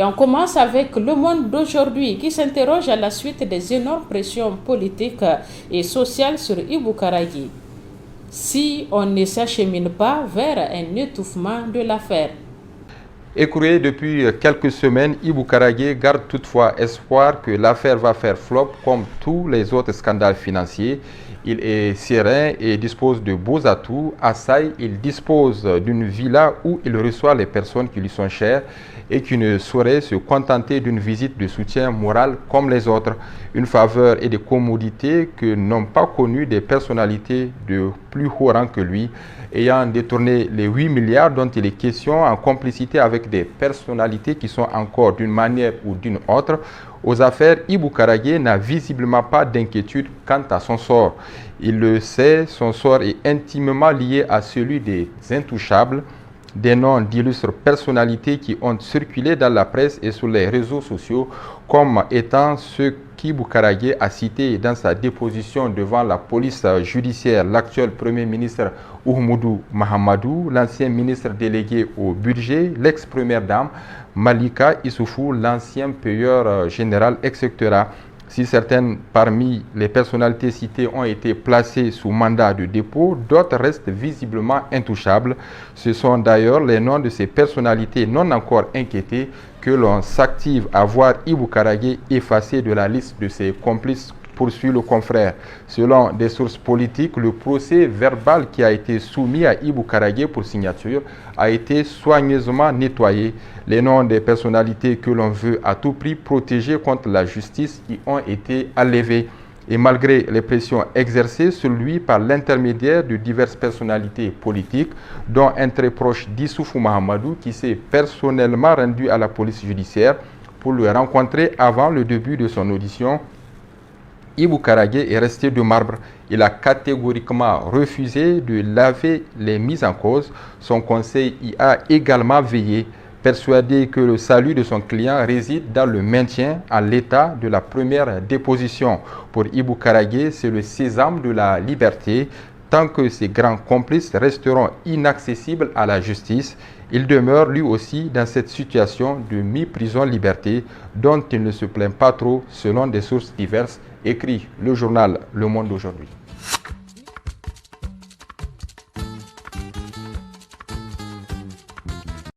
Et on commence avec Le Monde d'aujourd'hui qui s'interroge à la suite des énormes pressions politiques et sociales sur Ibou Karagui. Si on ne s'achemine pas vers un étouffement de l'affaire. Écouré depuis quelques semaines, Ibou Karagui garde toutefois espoir que l'affaire va faire flop comme tous les autres scandales financiers. Il est serein et dispose de beaux atouts. À Saï, il dispose d'une villa où il reçoit les personnes qui lui sont chères et qui ne sauraient se contenter d'une visite de soutien moral comme les autres. Une faveur et des commodités que n'ont pas connues des personnalités de plus haut rang que lui, ayant détourné les 8 milliards dont il est question en complicité avec des personnalités qui sont encore d'une manière ou d'une autre aux affaires. Ibou Karagui n'a visiblement pas d'inquiétude quant à son sort. Il le sait, son sort est intimement lié à celui des intouchables, des noms d'illustres personnalités qui ont circulé dans la presse et sur les réseaux sociaux comme étant ceux qu'Ibou Karagui a cités dans sa déposition devant la police judiciaire: l'actuel Premier ministre Oumoudou Mahamadou, l'ancien ministre délégué au budget, l'ex-première dame Malika Issoufou, l'ancien payeur général, etc. Si certaines parmi les personnalités citées ont été placées sous mandat de dépôt, d'autres restent visiblement intouchables. Ce sont d'ailleurs les noms de ces personnalités non encore inquiétées que l'on s'active à voir Ibou Karagui effacé de la liste de ses complices, poursuit le confrère. Selon des sources politiques, le procès verbal qui a été soumis à Ibou Karagui pour signature a été soigneusement nettoyé. Les noms des personnalités que l'on veut à tout prix protéger contre la justice y ont été enlevés. Et malgré les pressions exercées sur lui par l'intermédiaire de diverses personnalités politiques, dont un très proche d'Issoufou Mahamadou qui s'est personnellement rendu à la police judiciaire pour le rencontrer avant le début de son audition, Ibou Karagui est resté de marbre. Il a catégoriquement refusé de laver les mises en cause. Son conseil y a également veillé, persuadé que le salut de son client réside dans le maintien en l'état de la première déposition. Pour Ibou Karagui, c'est le sésame de la liberté. Tant que ses grands complices resteront inaccessibles à la justice, il demeure lui aussi dans cette situation de mi-prison-liberté dont il ne se plaint pas trop selon des sources diverses, écrit le journal Le Monde d'aujourd'hui.